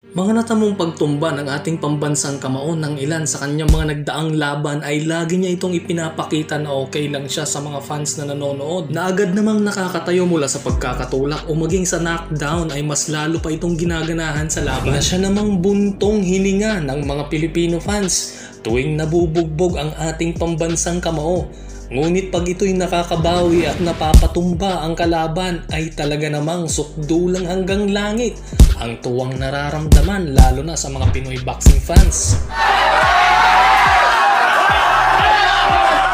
Mga natamong pagtumba ng ating pambansang kamao ng ilan sa kanyang mga nagdaang laban ay lagi niya itong ipinapakita na okay lang siya sa mga fans na nanonood, na agad namang nakakatayo mula sa pagkakatulak o maging sa knockdown ay mas lalo pa itong ginaganahan sa laban, na siya namang buntong hininga ng mga Pilipino fans tuwing nabubugbog ang ating pambansang kamao. Ngunit pag ito'y nakakabawi at napapatumba ang kalaban ay talaga namang sukdulang hanggang langit ang tuwang nararamdaman, lalo na sa mga Pinoy boxing fans.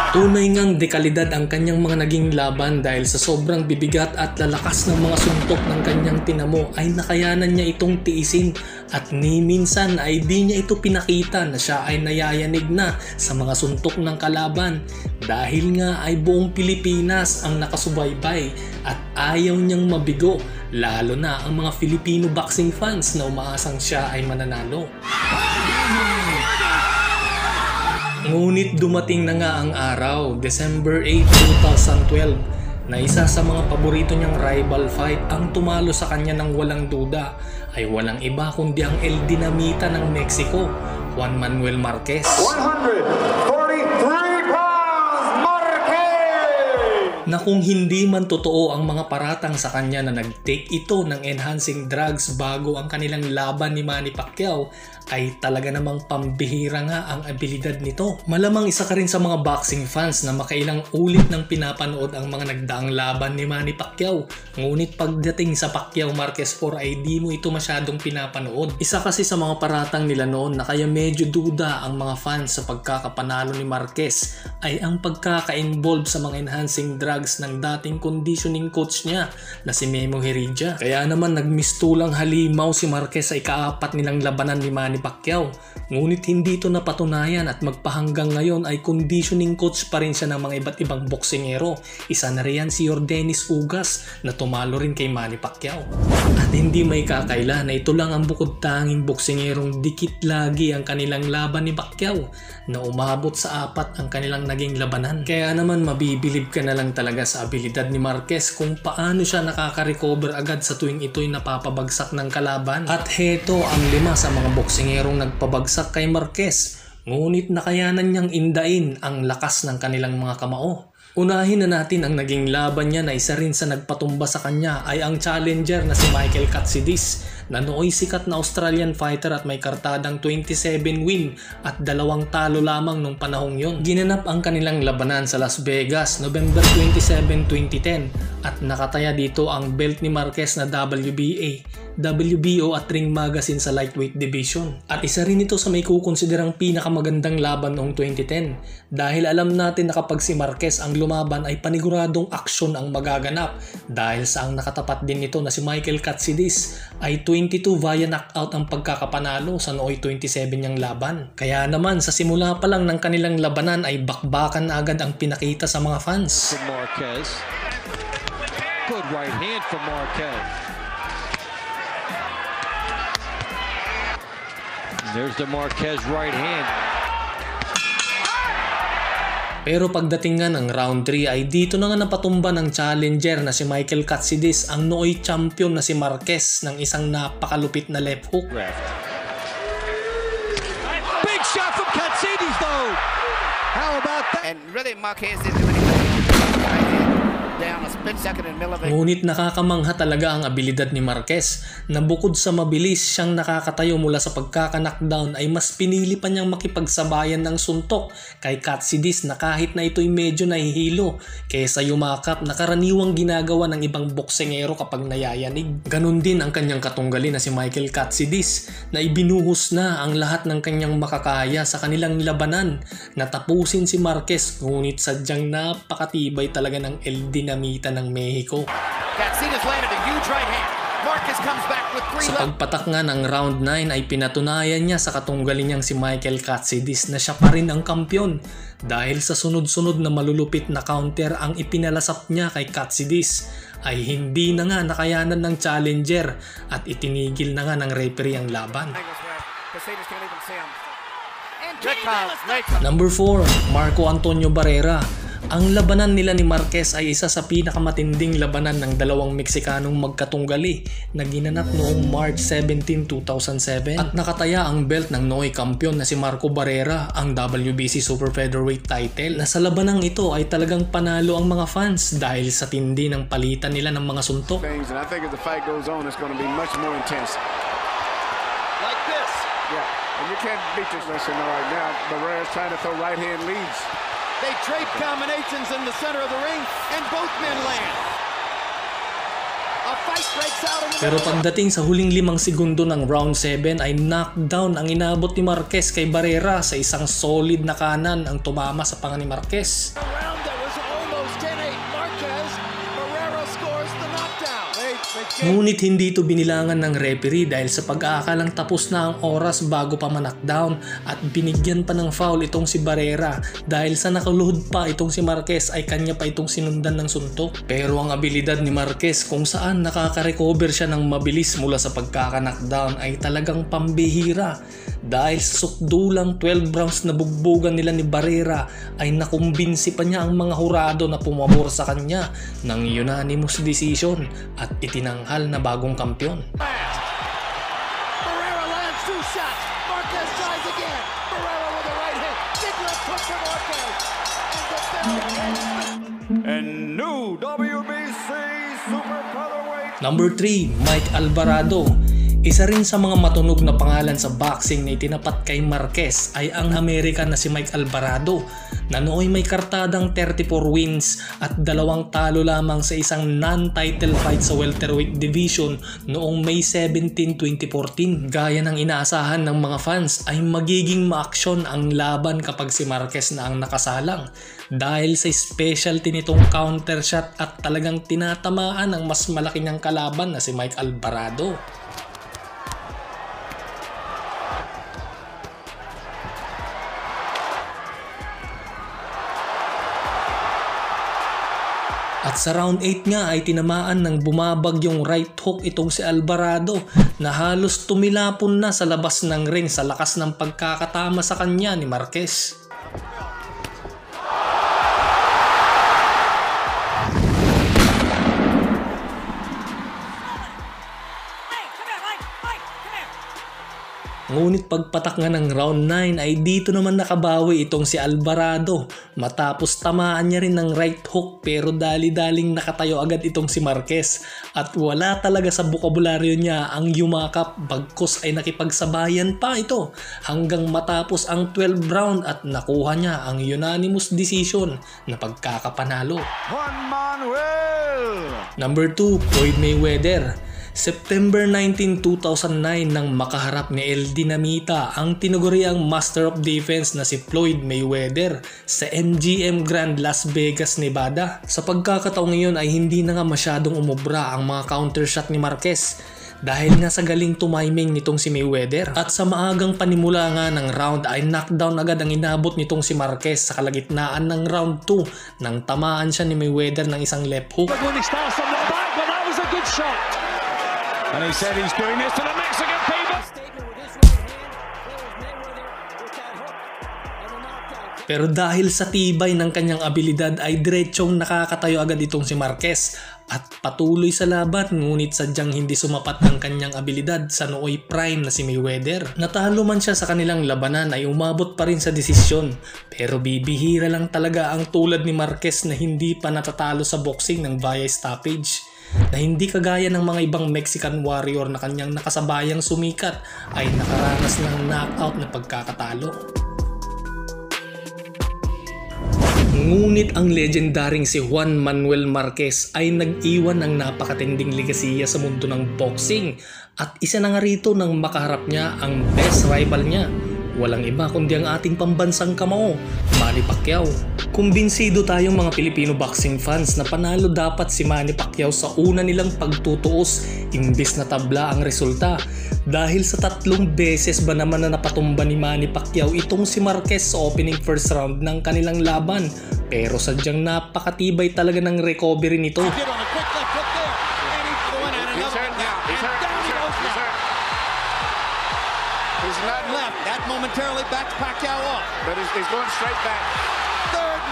Tunay ngang dekalidad ang kanyang mga naging laban dahil sa sobrang bibigat at lalakas ng mga suntok ng kanyang tinamo ay nakayanan niya itong tiisin, at ni minsan ay di niya ito pinakita na siya ay nayayanig na sa mga suntok ng kalaban, dahil nga ay buong Pilipinas ang nakasubaybay at ayaw niyang mabigo, lalo na ang mga Filipino boxing fans na umaasang siya ay mananalo. Ngunit dumating na nga ang araw, December 8, 2012, na isa sa mga paborito niyang rival fight ang tumalo sa kanya ng walang duda ay walang iba kundi ang El Dinamita ng Mexico, Juan Manuel Marquez. 143 pounds, Marquez! Na kung hindi man totoo ang mga paratang sa kanya na nag-take ito ng enhancing drugs bago ang kanilang laban ni Manny Pacquiao, ay talaga namang pambihira nga ang abilidad nito. Malamang isa ka rin sa mga boxing fans na makailang ulit nang pinapanood ang mga nagdaang laban ni Manny Pacquiao. Ngunit pagdating sa Pacquiao Marquez 4 ay di mo ito masyadong pinapanood. Isa kasi sa mga paratang nila noon na kaya medyo duda ang mga fans sa pagkakapanalo ni Marquez ay ang pagkaka-involve sa mga enhancing drugs ng dating conditioning coach niya na si Memo Heredia. Kaya naman nagmistulang halimaw si Marquez sa ikaapat nilang labanan ni Manny Pacquiao. Ngunit hindi ito napatunayan at magpahanggang ngayon ay conditioning coach pa rin siya ng mga iba't ibang boksingero. Isa na riyan si Yordenis Ugas na tumalo rin kay Manny Pacquiao. At hindi may kakaila na ito lang ang bukod tanging boksingerong dikit lagi ang kanilang laban ni Pacquiao, na umabot sa 4 ang kanilang naging labanan. Kaya naman mabibilib ka na lang talaga sa abilidad ni Marquez kung paano siya nakaka-recover agad sa tuwing ito'y napapabagsak ng kalaban. At heto ang 5 sa mga boksingerong nagpabagsak kay Marquez, ngunit nakayanan niyang indain ang lakas ng kanilang mga kamao. Unahin na natin ang naging laban niya na isa rin sa nagpatumba sa kanya ay ang challenger na si Michael Katsidis, na nooy sikat na Australian fighter at may kartadang 27 win at 2 talo lamang nung panahong yun. Ginanap ang kanilang labanan sa Las Vegas, November 27, 2010 at nakataya dito ang belt ni Marquez na WBA, WBO at Ring Magazine sa lightweight division. At isa rin ito sa may kukonsiderang pinakamagandang laban noong 2010 dahil alam natin na kapag si Marquez ang lumaban ay paniguradong aksyon ang magaganap, dahil sa ang nakatapat din nito na si Michael Katsidis ay 22 via knockout ang pagkakapanalo sa nooy 27 niyang laban. Kaya naman sa simula pa lang ng kanilang labanan ay bakbakan na agad ang pinakita sa mga fans. Good right hand from Marquez. There's the Marquez right hand. Pero pagdating nga ng round 3 ay dito na nga napatumba ng challenger na si Michael Katsidis ang nooy champion na si Marquez ng isang napakalupit na left hook. Big shot from Katsidis though. How about that? And really Marquez is down a split second in the middle of it. Ngunit nakakamangha talaga ang abilidad ni Marquez na bukod sa mabilis siyang nakakatayo mula sa pagkaka-knockdown ay mas pinili pa niyang makipagsabayan ng suntok kay Katsidis na kahit na ito'y medyo nahihilo kaysa yumakap na karaniwang ginagawa ng ibang boksingero kapag nayayanig. Ganon din ang kanyang katunggali na si Michael Katsidis na ibinuhos na ang lahat ng kanyang makakaya sa kanilang labanan na tapusin si Marquez, ngunit sadyang napakatibay talaga ng El Dinamita ng Mexico. Sa pagpatak nga ng round 9 ay pinatunayan niya sa katunggali niyang si Michael Katsidis na siya pa rin ang kampyon dahil sa sunod-sunod na malulupit na counter ang ipinalasap niya kay Katsidis ay hindi na nga nakayanan ng challenger at itinigil na nga ng referee ang laban. Number 4, Marco Antonio Barrera. Ang labanan nila ni Marquez ay isa sa pinakamatinding labanan ng dalawang Meksikanong magkatunggali na ginanap noong March 17, 2007 at nakataya ang belt ng Noy kampiyon na si Marco Barrera ang WBC Super Featherweight title. Na sa labanang ito ay talagang panalo ang mga fans dahil sa tindi ng palitan nila ng mga suntok. And I think as the fight goes on, it's going to be much more intense. Like this. Yeah, and you can't beat this wrestler right now. Barrera's trying to throw right-hand leads. They trade combinations in the center of the ring, and both men land. A fight breaks out in the Pero pagdating sa huling 5 segundo ng round 7 ay knockdown ang inabot ni Marquez kay Barrera sa isang solid na kanan ang tumama sa panga ni Marquez. round that was almost 10-8. Marquez, Barrera scores the knockdown. Ngunit hindi ito binilangan ng referee dahil sa pag-aakalang tapos na ang oras bago pa ma-knockdown at binigyan pa ng foul itong si Barrera dahil sa nakaluhod pa itong si Marquez ay kanya pa itong sinundan ng suntok. Pero ang abilidad ni Marquez kung saan nakaka-recover siya ng mabilis mula sa pagkaka-knockdown ay talagang pambihira dahil sa sukdulang 12 rounds na bugbugan nila ni Barrera ay nakumbinsi pa niya ang mga hurado na pumabor sa kanya ng unanimous decision at itinanghal na bagong kampiyon. Barrera lands 2 shots. Marquez tries again. Barrera with a right hit. Big left hook for Marquez. And new WBC Super Featherweight. Number 3, Mike Alvarado. Isa rin sa mga matunog na pangalan sa boxing na itinapat kay Marquez ay ang American na si Mike Alvarado na nooy may kartadang 34 wins at 2 talo lamang sa isang non-title fight sa welterweight division noong May 17, 2014. Gaya ng inaasahan ng mga fans ay magiging ma-aksyon ang laban kapag si Marquez na ang nakasalang dahil sa specialty nitong counter shot at talagang tinatamaan ang mas malaki niyang kalaban na si Mike Alvarado. At sa round 8 nga ay tinamaan ng bumabagyong right hook itong si Alvarado na halos tumilapon na sa labas ng ring sa lakas ng pagkakatama sa kanya ni Marquez. Ngunit pagpatak nga ng round 9 ay dito naman nakabawi itong si Alvarado matapos tamaan niya rin ng right hook pero dali-daling nakatayo agad itong si Marquez at wala talaga sa bokabularyo niya ang yumakap bagkus ay nakipagsabayan pa ito hanggang matapos ang 12 round at nakuha niya ang unanimous decision na pagkakapanalo. Juan Manuel. Number 2, Floyd Mayweather. September 19, 2009 nang makaharap ni El Dinamita ang tinuguriang Master of Defense na si Floyd Mayweather sa MGM Grand Las Vegas, Nevada. Sa pagkakataong ngayon ay hindi na nga masyadong umubra ang mga counter shot ni Marquez dahil nga sa galing tumiming nitong si Mayweather at sa maagang panimula nga ng round ay knockdown agad ang inabot nitong si Marquez sa kalagitnaan ng round 2 nang tamaan siya ni Mayweather ng isang left hook. When he starts on the back, but that was a good shot. And he said he's doing this to the Mexican people. Pero dahil sa tibay ng kanyang abilidad ay diretsong nakakatayo agad itong si Marquez at patuloy sa laban ngunit sadyang hindi sumapat ang kanyang abilidad sa nooy prime na si Mayweather. Natalo man siya sa kanilang labanan ay umabot pa rin sa desisyon pero bibihira lang talaga ang tulad ni Marquez na hindi pa natatalo sa boxing ng via stoppage. Na hindi kagaya ng mga ibang Mexican warrior na kanyang nakasabayang sumikat ay nakaranas ng knockout na pagkakatalo. Ngunit ang legendaring si Juan Manuel Marquez ay nag-iwan ng napakatinding ligasiya sa mundo ng boxing at isa na nga rito nang makaharap niya ang best rival niya. Walang iba kundi ang ating pambansang kamao, Manny Pacquiao. Kumbinsido tayong mga Pilipino boxing fans na panalo dapat si Manny Pacquiao sa una nilang pagtutuos imbis na tabla ang resulta. Dahil sa 3 beses ba naman na napatumba ni Manny Pacquiao itong si Marquez sa opening first round ng kanilang laban. Pero sadyang napakatibay talaga ng recovery nito. He's not left. That momentarily backs Pacquiao off. But he's going straight back. Third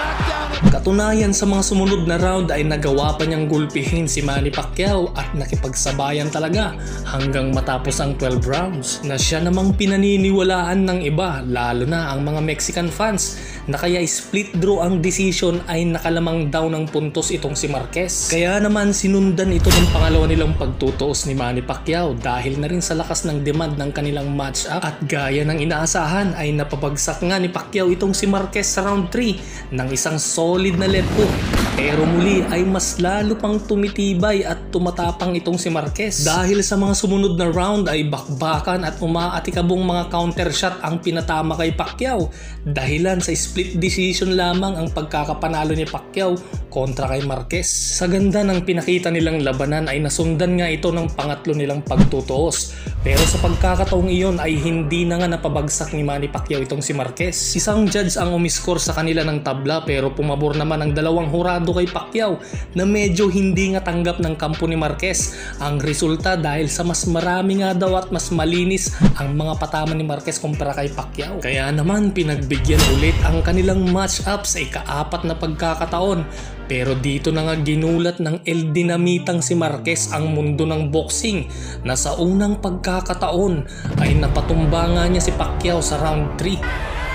Katunayan sa mga sumunod na round ay nagawa pa niyang gulpihin si Manny Pacquiao at nakipagsabayan talaga hanggang matapos ang 12 rounds na siya namang pinaniniwalaan ng iba, lalo na ang mga Mexican fans, na kaya split draw ang decision ay nakalamang daw ng puntos itong si Marquez. Kaya naman sinundan ito ng pangalawa nilang pagtutuos ni Manny Pacquiao dahil na rin sa lakas ng demand ng kanilang match-up at gaya ng inaasahan ay napabagsak nga ni Pacquiao itong si Marquez sa round 3 ng isang solid na left hook. Pero muli ay mas lalo pang tumitibay at tumatapang itong si Marquez dahil sa mga sumunod na round ay bakbakan at umaatikabong mga counter shot ang pinatama kay Pacquiao. Dahilan sa split decision lamang ang pagkakapanalo ni Pacquiao kontra kay Marquez. Sa ganda ng pinakita nilang labanan ay nasundan nga ito ng pangatlo nilang pagtutuos. Pero sa pagkakataong iyon ay hindi na nga napabagsak ni Manny Pacquiao itong si Marquez. Isang judge ang umiskor sa kanila ng tabla pero pumabor naman ang dalawang hurado kay Pacquiao na medyo hindi nga tanggap ng kampo ni Marquez ang resulta dahil sa mas marami nga daw at mas malinis ang mga patama ni Marquez kumpara kay Pacquiao. Kaya naman pinagbigyan ulit ang kanilang match-up sa ika-4 na pagkakataon. Pero dito na nga ginulat ng El Dinamitang si Marquez ang mundo ng boxing na sa unang pagkakataon ay napatumba nga niya si Pacquiao sa round 3.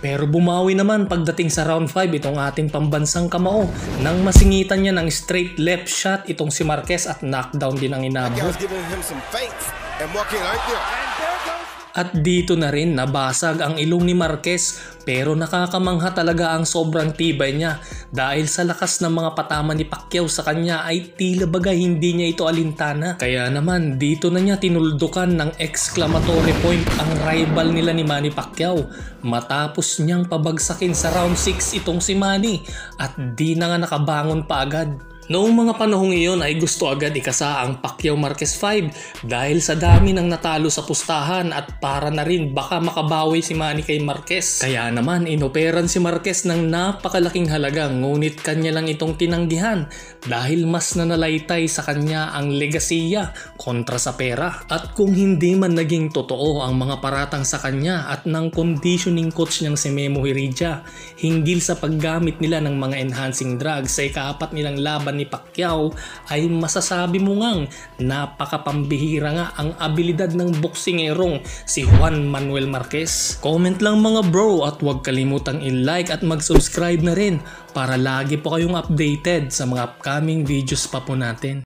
Pero bumawi naman pagdating sa round 5 itong ating pambansang kamao nang masingitan niya ng straight left shot itong si Marquez at knockdown din ang inabot. At dito na rin nabasag ang ilong ni Marquez pero nakakamangha talaga ang sobrang tibay niya dahil sa lakas ng mga patama ni Pacquiao sa kanya ay tila bagay hindi niya ito alintana. Kaya naman dito na niya tinuldukan ng exclamatory point ang rival nila ni Manny Pacquiao matapos niyang pabagsakin sa round 6 itong si Manny at di na nga nakabangon pa agad. Noong mga panahong iyon ay gusto agad ikasa ang Pacquiao Marquez 5 dahil sa dami ng natalo sa pustahan at para na rin baka makabawi si Manny kay Marquez. Kaya naman inoperan si Marquez ng napakalaking halaga ngunit kanya lang itong tinanggihan dahil mas nanalaitay sa kanya ang legasiya kontra sa pera. At kung hindi man naging totoo ang mga paratang sa kanya at ng conditioning coach niyang si Memo Hirija hinggil sa paggamit nila ng mga enhancing drugs sa ika-4 nilang laban ni Pacquiao ay masasabi mo ngang napakapambihira nga ang abilidad ng boksingerong si Juan Manuel Marquez. Comment lang mga bro at huwag kalimutang i-like at mag-subscribe na rin para lagi po kayong updated sa mga upcoming videos pa po natin.